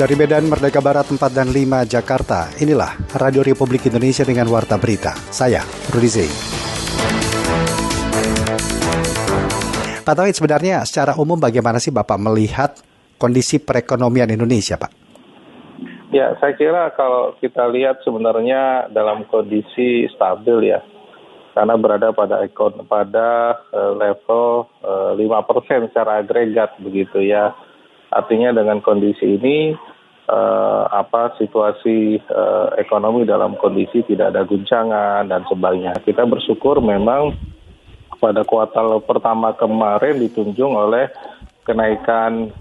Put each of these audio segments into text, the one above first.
Dari Medan, Merdeka Barat 4 dan 5, Jakarta, inilah Radio Republik Indonesia dengan Warta Berita. Saya, Rudi Zey. Pak Tauhid, sebenarnya secara umum bagaimana sih Bapak melihat kondisi perekonomian Indonesia, Pak? Ya, saya kira kalau kita lihat sebenarnya dalam kondisi stabil ya. Karena berada pada level 5% secara agregat begitu ya. Artinya dengan kondisi ini situasi ekonomi dalam kondisi tidak ada guncangan dan sebagainya. Kita bersyukur memang pada kuartal pertama kemarin ditunjung oleh kenaikan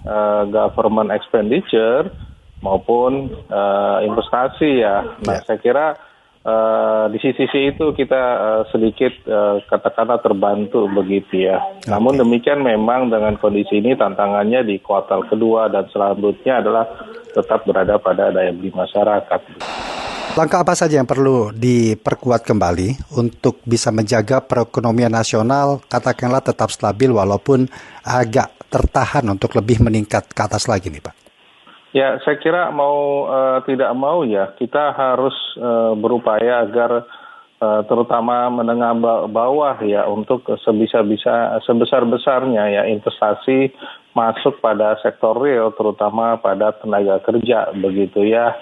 government expenditure maupun investasi ya. Nah, saya kira di sisi itu kita sedikit katakanlah terbantu begitu ya. Namun demikian memang dengan kondisi ini tantangannya di kuartal kedua dan selanjutnya adalah tetap berada pada daya beli masyarakat. Langkah apa saja yang perlu diperkuat kembali untuk bisa menjaga perekonomian nasional katakanlah tetap stabil walaupun agak tertahan untuk lebih meningkat ke atas lagi nih, Pak? Ya, saya kira tidak mau ya, kita harus berupaya agar terutama menengah bawah ya untuk sebesar-besarnya ya investasi masuk pada sektor real terutama pada tenaga kerja begitu ya.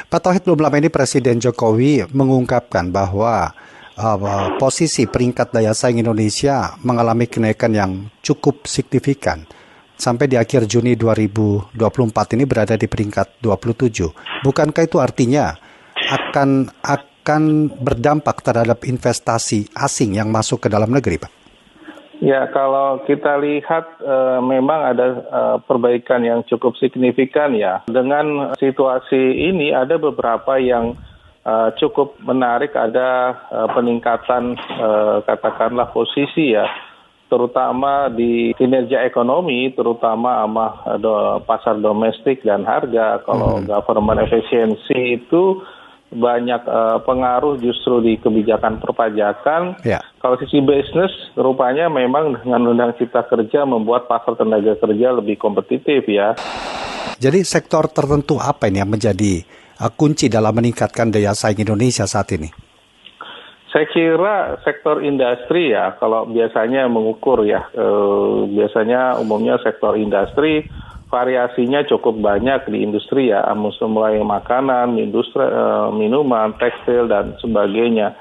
Pak Tauhid, belum lama ini Presiden Jokowi mengungkapkan bahwa posisi peringkat daya saing Indonesia mengalami kenaikan yang cukup signifikan. Sampai di akhir Juni 2024 ini berada di peringkat 27. Bukankah itu artinya akan berdampak terhadap investasi asing yang masuk ke dalam negeri, Pak? Ya, kalau kita lihat memang ada perbaikan yang cukup signifikan ya. Dengan situasi ini ada beberapa yang cukup menarik, ada peningkatan katakanlah posisi ya. Terutama di kinerja ekonomi, terutama sama pasar domestik dan harga. Kalau government efisiensi itu banyak pengaruh justru di kebijakan perpajakan. Ya. Kalau sisi bisnis, rupanya memang dengan Undang Cipta Kerja membuat pasar tenaga kerja lebih kompetitif ya. Jadi sektor tertentu apa ini yang menjadi kunci dalam meningkatkan daya saing Indonesia saat ini? Saya kira sektor industri ya, kalau biasanya mengukur ya, biasanya umumnya sektor industri variasinya cukup banyak di industri ya, mulai makanan, industri minuman, tekstil dan sebagainya.